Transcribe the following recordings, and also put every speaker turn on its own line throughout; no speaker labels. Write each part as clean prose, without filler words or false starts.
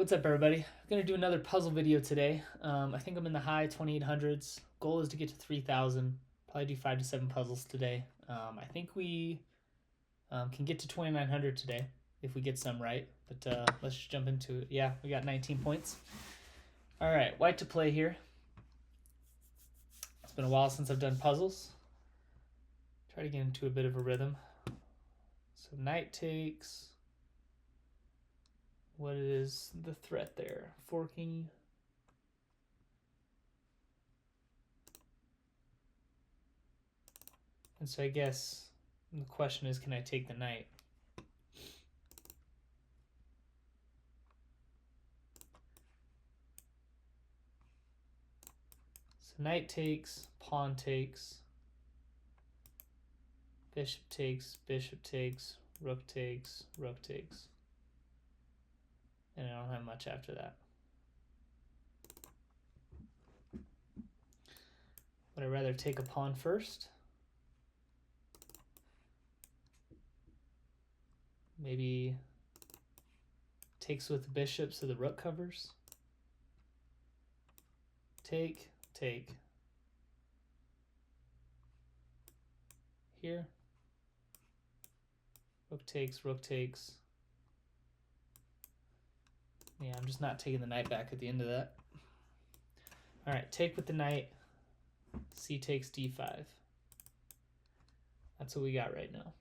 what's up everybody? I'm going to do another puzzle video today. I think I'm in the high 2800s. Goal is to get to 3000. Probably do 5 to 7 puzzles today. I think we can get to 2900 today if we get some right. But let's just jump into it. Yeah, we got 19 points. Alright, white to play here. It's been a while since I've done puzzles. Try to get into a bit of a rhythm. So knight takes... What is the threat there? Forking. And so I guess the question is, can I take the knight? So knight takes, pawn takes, bishop takes, rook takes, rook takes. And I don't have much after that. Would I rather take a pawn first? Maybe takes with the bishop so the rook covers. Take, take. Here. Rook takes, rook takes. Yeah, I'm just not taking the knight back at the end of that. All right, take with the knight. C takes d5. That's what we got right now.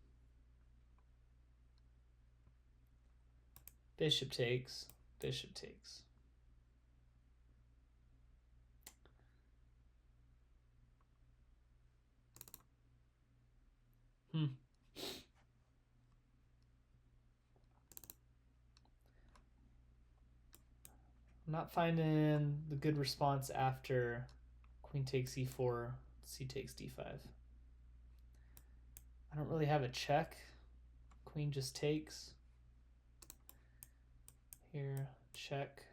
Bishop takes, bishop takes. I'm not finding the good response after queen takes e4, c takes d5. I don't really have a check. Queen just takes. Here, check.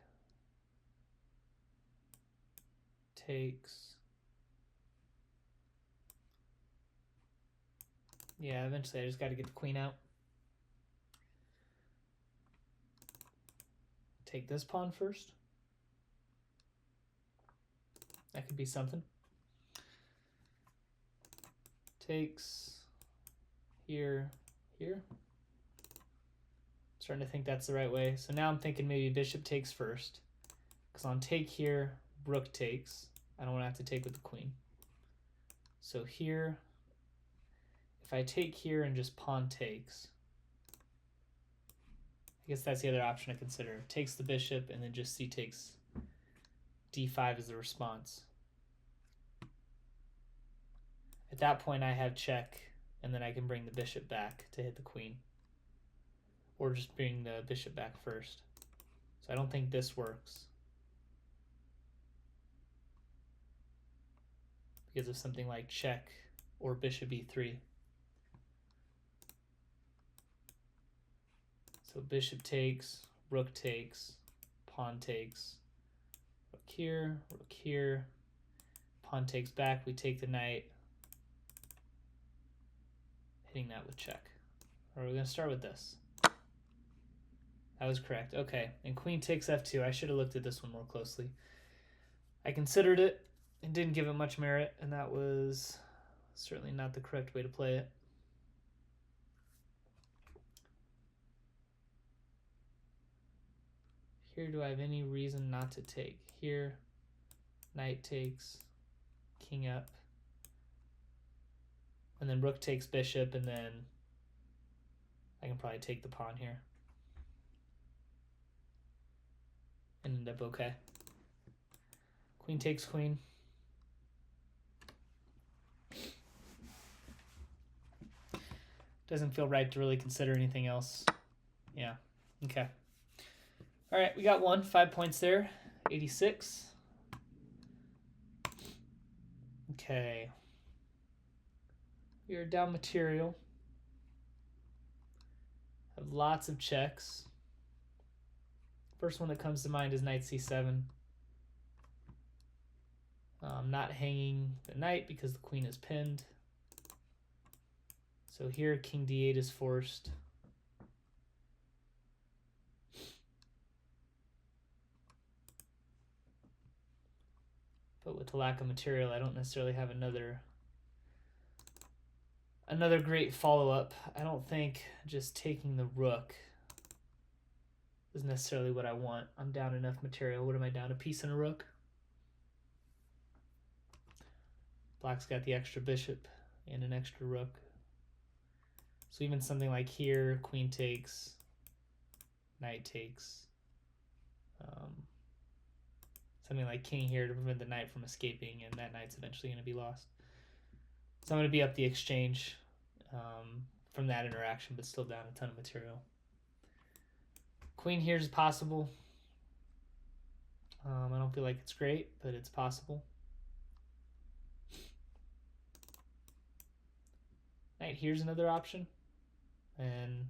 Takes. Yeah, eventually I just got to get the queen out. Take this pawn first. That could be something. Takes here, here. Starting to think that's the right way. So now I'm thinking maybe bishop takes first. Because on take here, rook takes. I don't want to have to take with the queen. So here, if I take here and just pawn takes, I guess that's the other option to consider. Takes the bishop and then just c takes d5 is the response. At that point I have check, and then I can bring the bishop back to hit the queen. Or just bring the bishop back first. So I don't think this works. Because of something like check or bishop e3. So bishop takes, rook takes, pawn takes, rook here, pawn takes back, we take the knight, hitting that with check. Or we're going to start with this. That was correct. Okay, and queen takes f2. I should have looked at this one more closely. I considered it and didn't give it much merit, and that was certainly not the correct way to play it. Here, do I have any reason not to take? Here, knight takes, king up, and then rook takes bishop, and then I can probably take the pawn here and end up okay. Queen takes queen. Doesn't feel right to really consider anything else. Yeah, okay. All right, we got 5 points there, 86. Okay. We are down material. Have lots of checks. First one that comes to mind is knight c7. I'm not hanging the knight because the queen is pinned. So here king d8 is forced. with the lack of material, I don't necessarily have another great follow-up. I don't think just taking the rook is necessarily what I want. I'm down enough material. What am I down? A piece and a rook? Black's got the extra bishop and an extra rook. So even something like here, queen takes, knight takes. Something like king here to prevent the knight from escaping, and that knight's eventually going to be lost. So I'm going to be up the exchange from that interaction, but still down a ton of material. Queen here is possible. I don't feel like it's great, but it's possible. Knight here's another option, and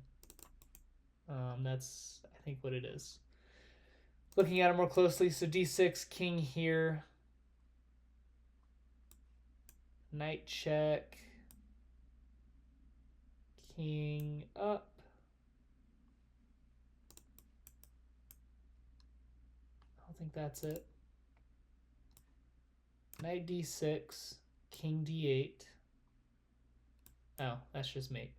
that's, I think, what it is. Looking at it more closely, so d6, king here, knight check, king up, I don't think that's it. Knight d6, king d8. Oh, that's just mate.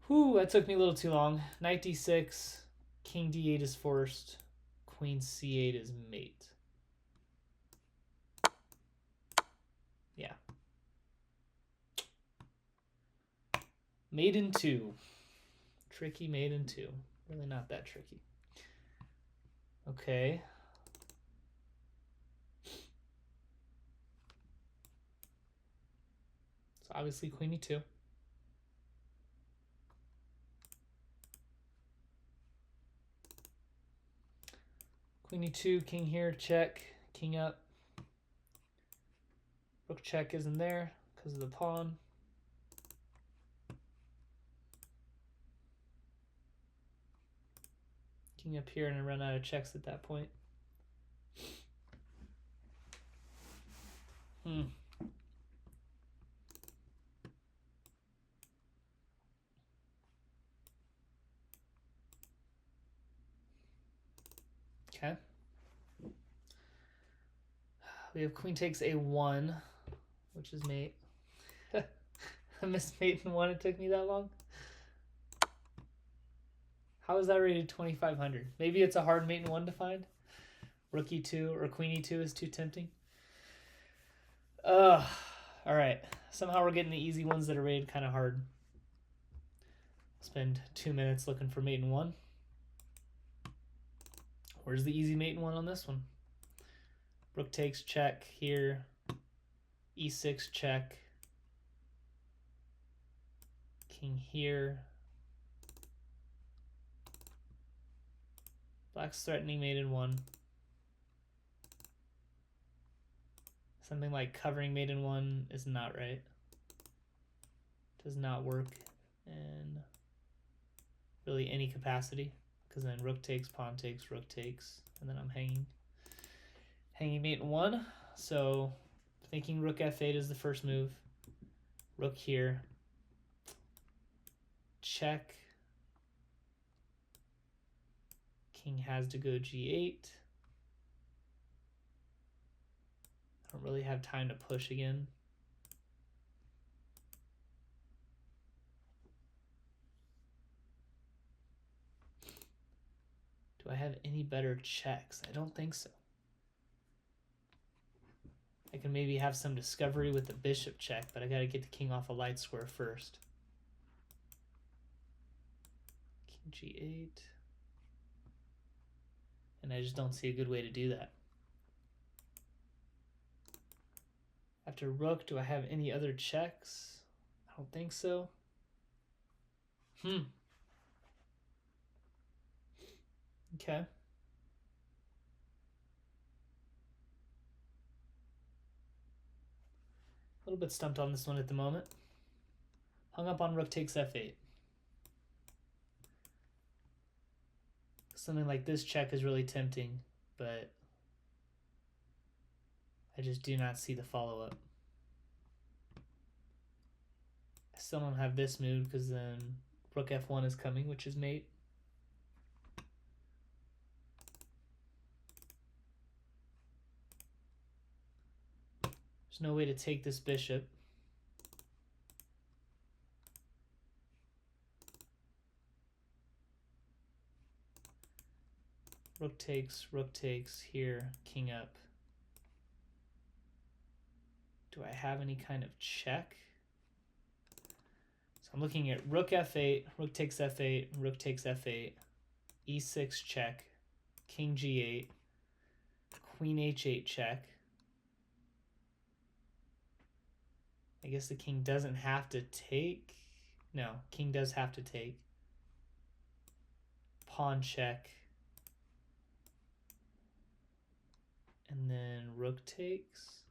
Whew, that took me a little too long. Knight d6, king d8 is forced, queen c8 is mate. Yeah. Mate in 2. Tricky mate in 2. Really not that tricky. Okay. So obviously queen e2. Queen e2, king here, check, king up. Rook check isn't there because of the pawn. King up here, and I run out of checks at that point. Okay. We have queen takes a1, which is mate. I missed mate in 1. It took me that long. How is that rated 2500? Maybe it's a hard mate in 1 to find. Rook e2 or queen e2 is too tempting. All right. Somehow we're getting the easy ones that are rated kind of hard. Spend 2 minutes looking for mate in 1. Where's the easy mate in 1 on this one? Rook takes check here. E6 check. King here. Black's threatening mate in 1. Something like covering mate in 1 is not right. Does not work in really any capacity, because then rook takes, pawn takes, rook takes, and then I'm hanging mate in 1. So thinking rook f8 is the first move. Rook here. Check. King has to go g8. I don't really have time to push again. Do I have any better checks? I don't think so. I can maybe have some discovery with the bishop check, but I got to get the king off a light square first. King g8. And I just don't see a good way to do that. After rook, do I have any other checks? I don't think so. Okay. A little bit stumped on this one at the moment. Hung up on rook takes f8. Something like this check is really tempting, but I just do not see the follow-up. I still don't have this move because then rook f1 is coming, which is mate. There's no way to take this bishop. Rook takes here, king up. Do I have any kind of check? So I'm looking at rook f8, rook takes f8, rook takes f8, e6 check, king g8, queen h8 check. I guess the king doesn't have to take. No, king does have to take. Pawn check. And then rook takes.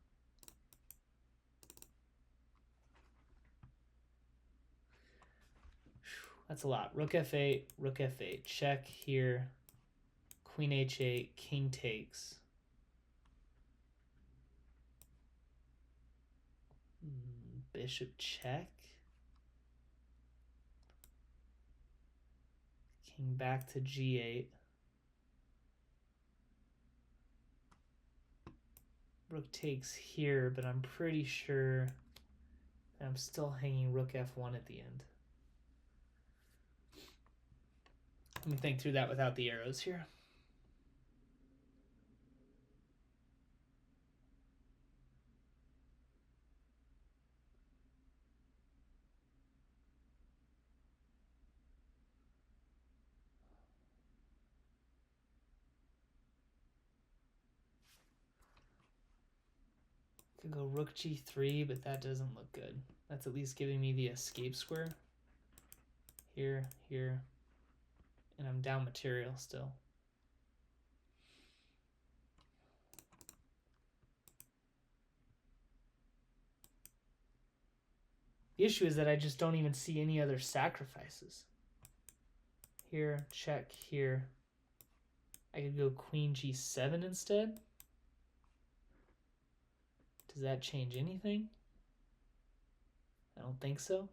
That's a lot. Rook f8, check here, queen h8, king takes. Bishop check. King back to g8. Rook takes here, but I'm pretty sure I'm still hanging rook f1 at the end. Let me think through that without the arrows here. Could go rook g3, but that doesn't look good. That's at least giving me the escape square. Here, here, and I'm down material still. The issue is that I just don't even see any other sacrifices. Here, check, here. I could go queen g7 instead. Does that change anything? I don't think so.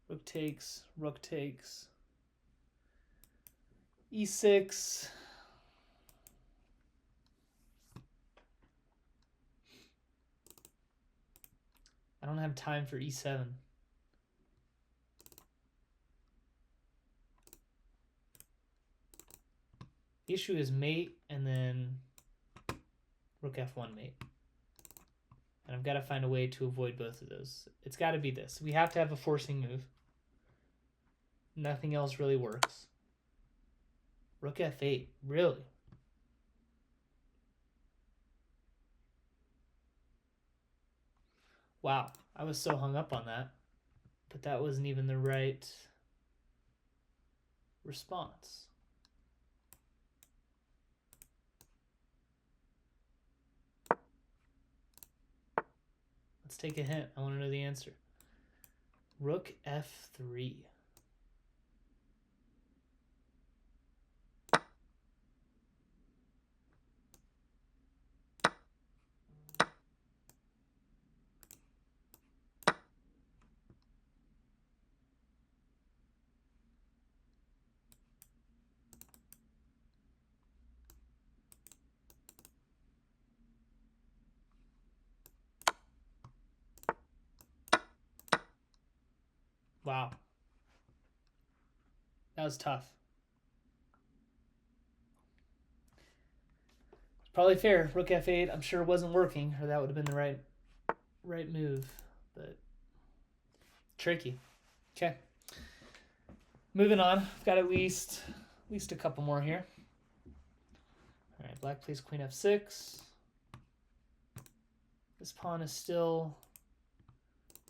Rook takes, e6. I don't have time for e7. The issue is mate and then rook f1 mate. And I've got to find a way to avoid both of those. It's got to be this. We have to have a forcing move. Nothing else really works. Rook f8, really? Wow, I was so hung up on that. But that wasn't even the right response. Let's take a hint. I want to know the answer. Rook f3. Wow. That was tough. It's probably fair. Rook f8, I'm sure wasn't working, or that would have been the right move, but tricky. Okay. Moving on. I've got at least a couple more here. All right, black plays queen f6. This pawn is still,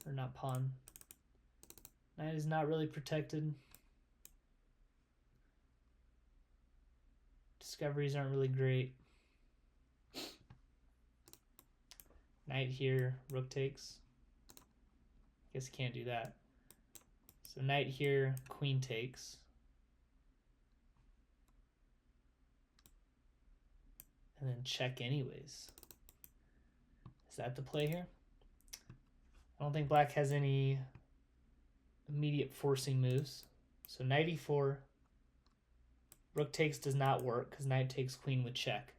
or not pawn. Knight is not really protected. Discoveries aren't really great. Knight here, rook takes. Guess you can't do that. So knight here, queen takes. And then check anyways. Is that the play here? I don't think black has any immediate forcing moves. So knight e4, Rook takes does not work because knight takes queen would check.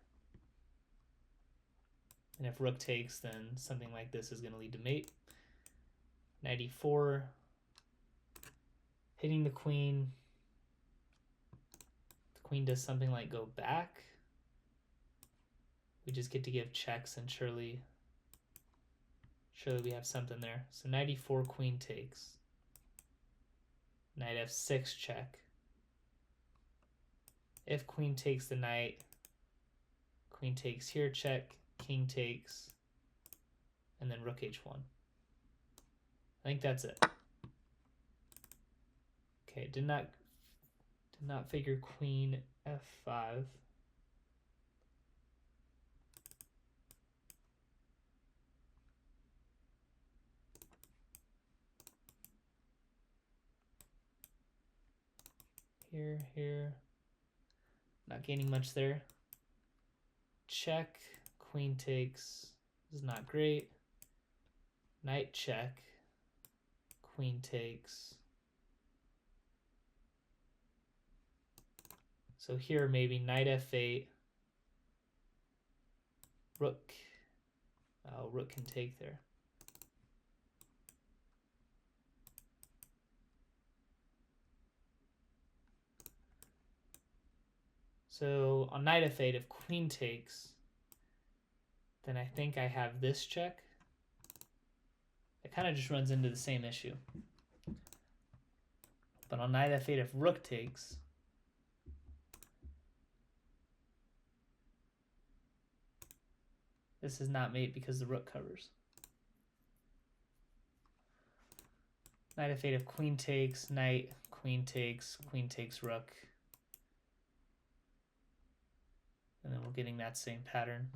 And if rook takes, then something like this is going to lead to mate. Knight e4, hitting the queen. The queen does something like go back. We just get to give checks, and surely we have something there. So knight e4, queen takes. Knight f6 check. If queen takes the knight, queen takes here, check, king takes, and then rook h1. I think that's it. Okay, did not figure queen f5. Here. Not gaining much there. Check, queen takes, this is not great. Knight check, queen takes. So here maybe knight f8, rook. Oh, rook can take there. So on knight f8, if queen takes, then I think I have this check. It kind of just runs into the same issue. But on knight f8, if rook takes, this is not mate because the rook covers. Knight f8, if queen takes, knight, queen takes rook. And then we're getting that same pattern.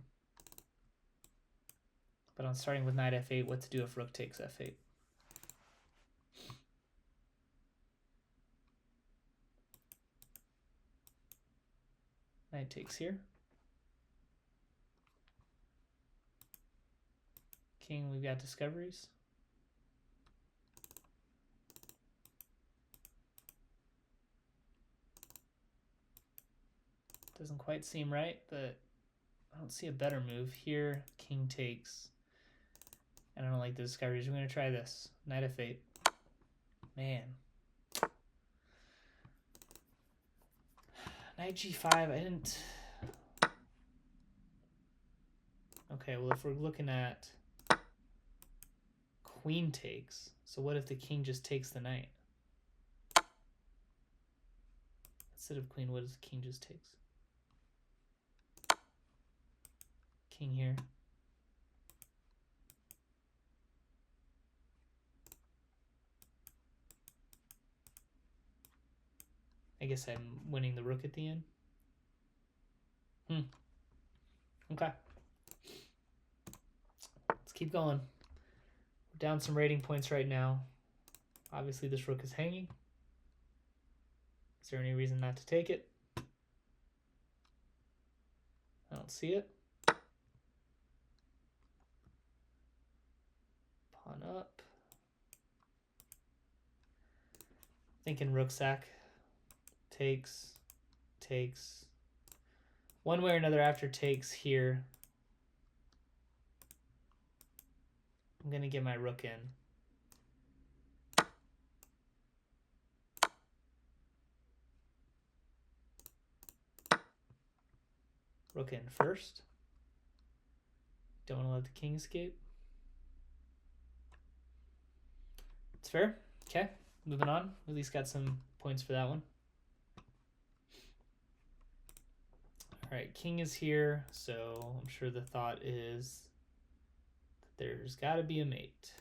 But I'm starting with knight f8, what to do if rook takes f8. Knight takes here. King, we've got discoveries. Doesn't quite seem right, but I don't see a better move. Here, king takes. And I don't like the discoveries. We're going to try this. Knight f8. Man. Knight g5, I didn't... Okay, well, if we're looking at queen takes, so what if the king just takes the knight? Instead of queen, what if the king just takes? King here. I guess I'm winning the rook at the end. Okay. Let's keep going. We're down some rating points right now. Obviously, this rook is hanging. Is there any reason not to take it? I don't see it. Pawn up. Thinking rook sack. Takes. One way or another after takes here. I'm going to get my rook in. Rook in first. Don't want to let the king escape. It's fair. Okay, moving on. At least got some points for that one. All right, king is here, so I'm sure the thought is that there's got to be a mate.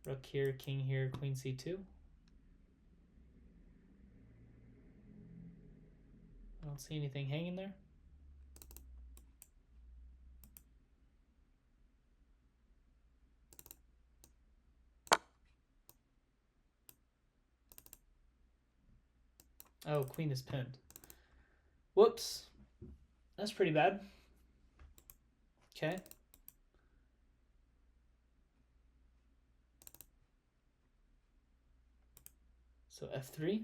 Rook here, king here, queen c2. I don't see anything hanging there. Oh, queen is pinned. Whoops. That's pretty bad. Okay. So f3.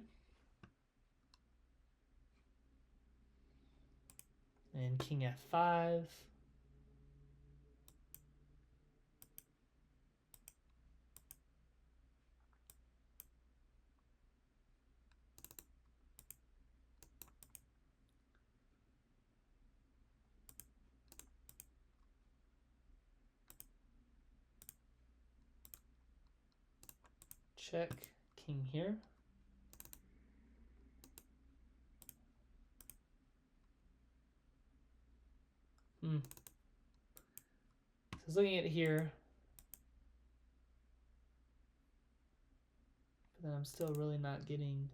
And king f5. Check, king here. So I was looking at here, but then I'm still really not getting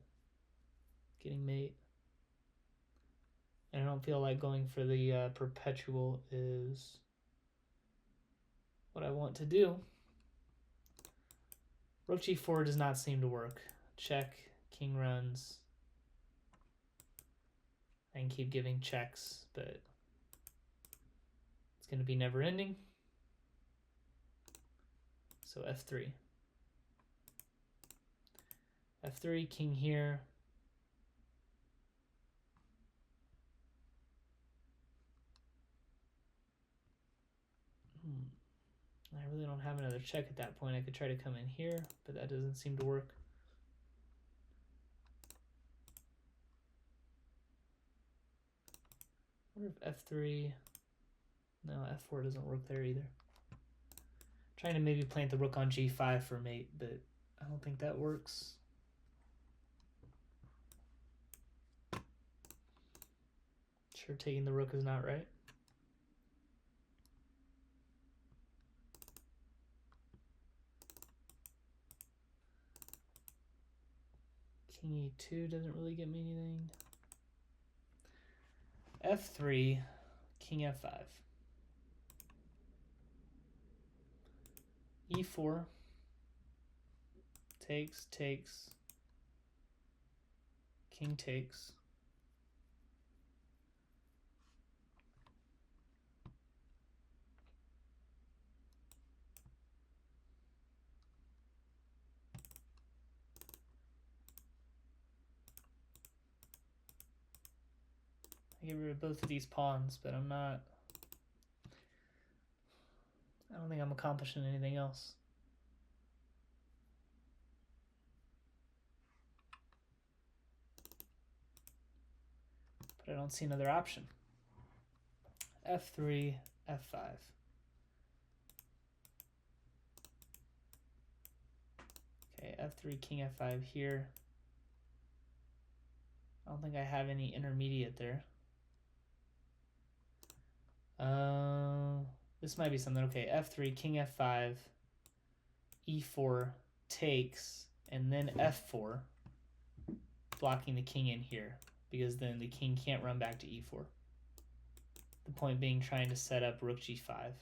mate. And I don't feel like going for the perpetual is what I want to do. Rook g4 does not seem to work. Check, king runs. I can keep giving checks, but it's going to be never ending. So f3. f3, king here. I really don't have another check at that point. I could try to come in here, but that doesn't seem to work. I wonder if f3, no, f4 doesn't work there either. Trying to maybe plant the rook on g5 for mate, but I don't think that works. Sure, taking the rook is not right. King e2 doesn't really get me anything. f3, king f5. e4, takes, king takes. I get rid of both of these pawns, but I don't think I'm accomplishing anything else. But I don't see another option. f3, f5. Okay, f3, king f5 here. I don't think I have any intermediate there. This might be something. Okay, f3, king f5, e4 takes, and then f4, blocking the king in here, because then the king can't run back to e4. The point being trying to set up rook g5. It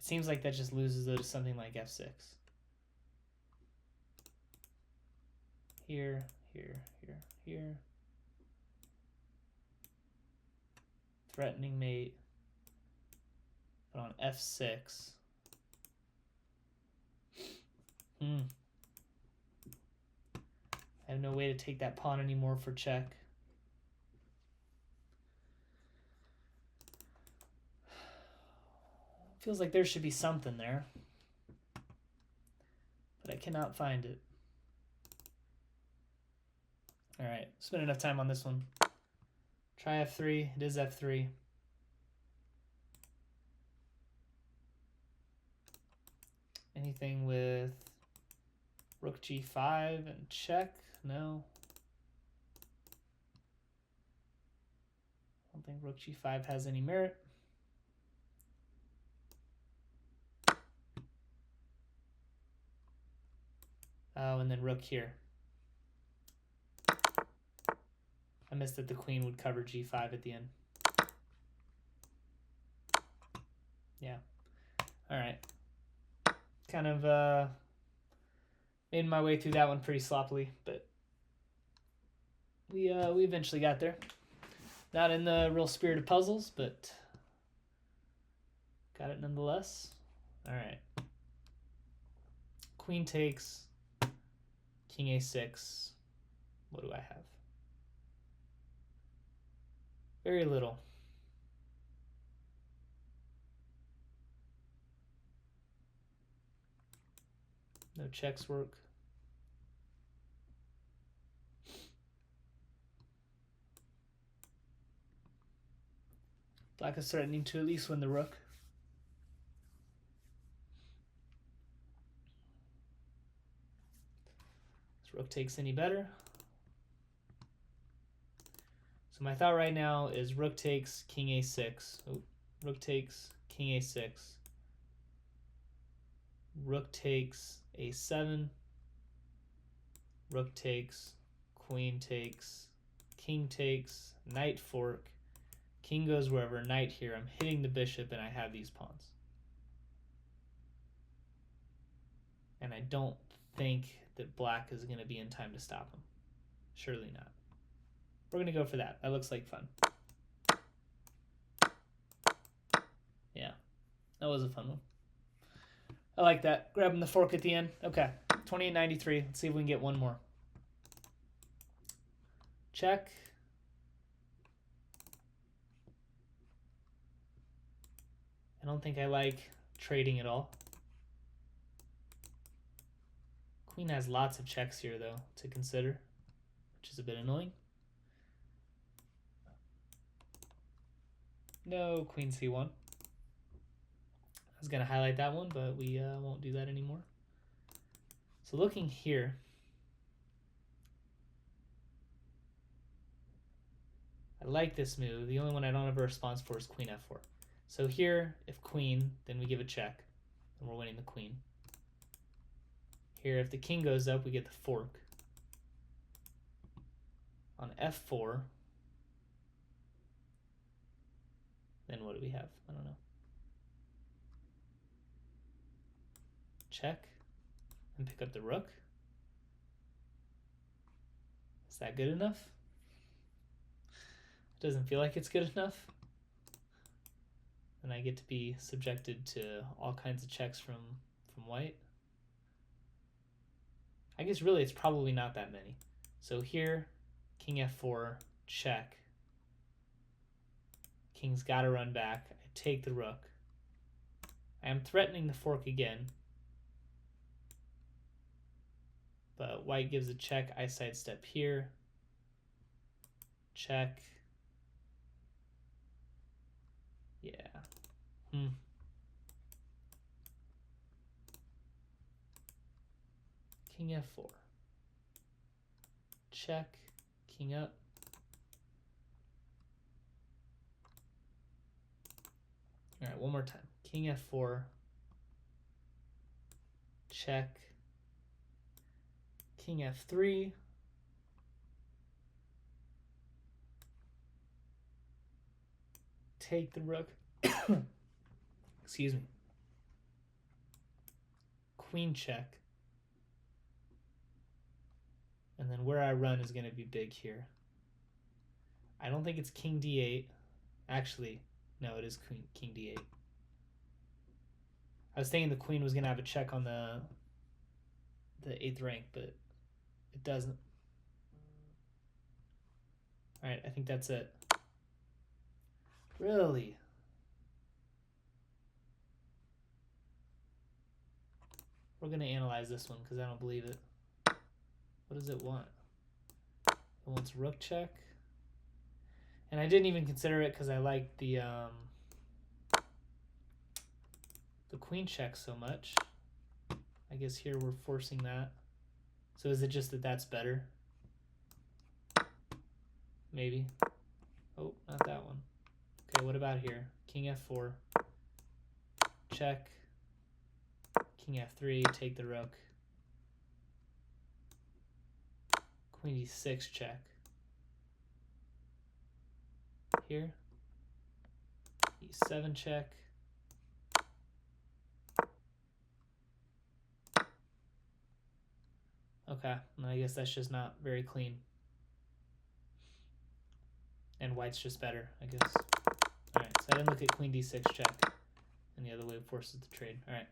seems like that just loses though to something like f6. Here, here, here, here. Threatening mate. But on f6. I have no way to take that pawn anymore for check. Feels like there should be something there, but I cannot find it. All right, spend enough time on this one. Try f3. It is f3. Anything with rook g5 and check? No. I don't think rook g5 has any merit. Oh, and then rook here. I missed that the queen would cover g5 at the end. Yeah. All right. Kind of made my way through that one pretty sloppily, but we eventually got there. Not in the real spirit of puzzles, but got it nonetheless. All right. Queen takes, king a6. What do I have? Very little. No checks work. Black is threatening to at least win the rook. This rook takes any better. So my thought right now is rook takes king a6. Oh, rook takes king a6. Rook takes a7. Rook takes, queen takes, king takes, knight fork. King goes wherever, knight here. I'm hitting the bishop and I have these pawns. And I don't think that black is going to be in time to stop him. Surely not. We're going to go for that. That looks like fun. Yeah, that was a fun one. I like that. Grabbing the fork at the end. Okay, 2893. Let's see if we can get one more. Check. I don't think I like trading at all. Queen has lots of checks here, though, to consider, which is a bit annoying. No, queen c1. I was going to highlight that one, but we won't do that anymore. So looking here, I like this move. The only one I don't have a response for is queen f4. So here, if queen, then we give a check, and we're winning the queen. Here, if the king goes up, we get the fork. On f4, then what do we have? I don't know. Check, and pick up the rook. Is that good enough? It doesn't feel like it's good enough. And I get to be subjected to all kinds of checks from white. I guess really it's probably not that many. So here, king f4, check. King's got to run back. I take the rook. I am threatening the fork again. But white gives a check. I sidestep here. Check. Yeah. King f4. Check. King up. All right, one more time. King f4. Check. King f3. Take the rook. Excuse me. Queen check. And then where I run is going to be big here. I don't think it's king d8. Actually, no, it is king d8. I was thinking the queen was going to have a check on the 8th rank, but it doesn't. All right, I think that's it. Really? We're going to analyze this one because I don't believe it. What does it want? It wants rook check. And I didn't even consider it because I like the queen check so much. I guess here we're forcing that. So is it just that that's better? Maybe. Oh, not that one. Okay, what about here? King f4. Check. King f3, take the rook. Queen d6 check. Here. e7 check. Okay, and I guess that's just not very clean. And white's just better, I guess. Alright, so I didn't look at queen d6 check. And the other way forces the trade. Alright.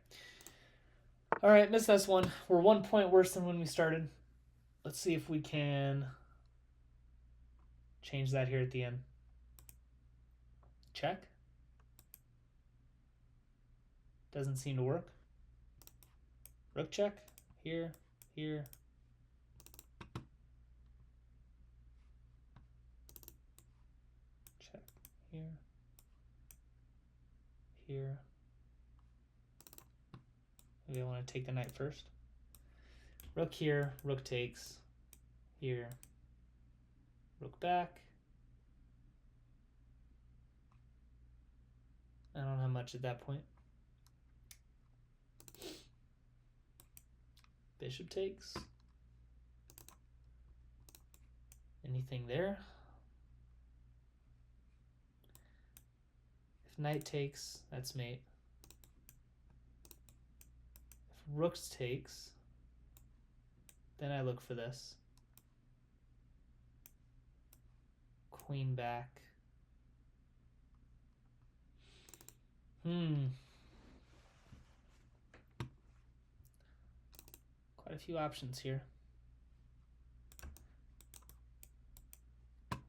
Alright, missed this one. We're 1 point worse than when we started. let's see if we can change that here at the end. Check. Doesn't seem to work. Rook check. Here, here. Check. Here. Here. Maybe I want to take the knight first. Rook here, rook takes. Here. Rook back. I don't have much at that point. Bishop takes. Anything there? If knight takes, that's mate. If rook takes, then I look for this. Queen back. Quite a few options here.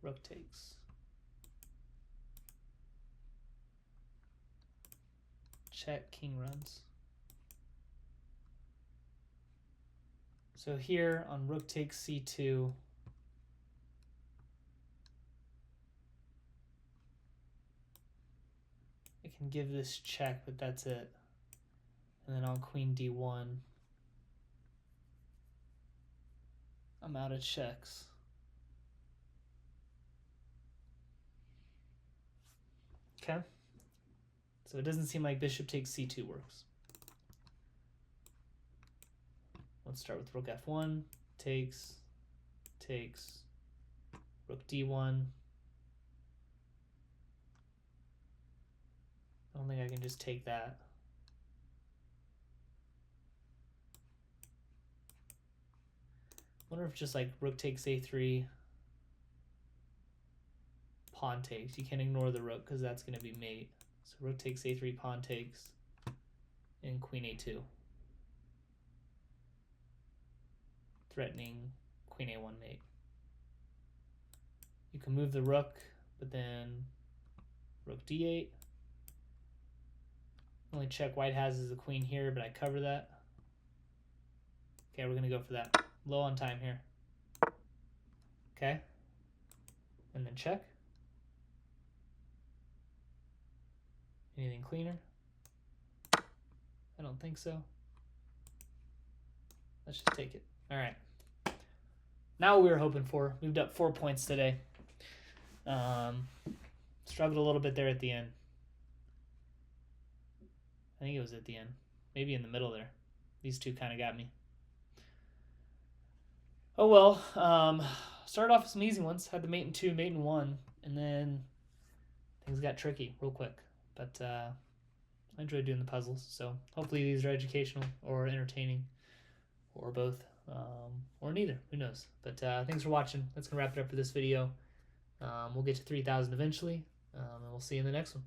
Rook takes. Check, king runs. So here on rook takes c2, I can give this check, but that's it. And then on queen d1, I'm out of checks. Okay. So it doesn't seem like bishop takes c2 works. Let's start with rook f1, takes, takes, rook d1. I don't think I can just take that. Wonder if just like rook takes a3, pawn takes. You can't ignore the rook because that's going to be mate. So rook takes a3, pawn takes, and queen a2. Threatening queen a1 mate. You can move the rook, but then rook d8. Only check white has is the queen here, but I cover that. Okay, we're going to go for that. Low on time here. Okay. And then check. Anything cleaner? I don't think so. Let's just take it. All right. Now what we were hoping for. Moved up 4 points today. Struggled a little bit there at the end. I think it was at the end. Maybe in the middle there. These two kind of got me. Oh well. Started off with some easy ones. Had the mate in 2, mate in 1. And then things got tricky real quick. But I enjoyed doing the puzzles. So hopefully these are educational or entertaining. Or both. Or neither. Who knows? But thanks for watching. That's going to wrap it up for this video. We'll get to 3,000 eventually. And we'll see you in the next one.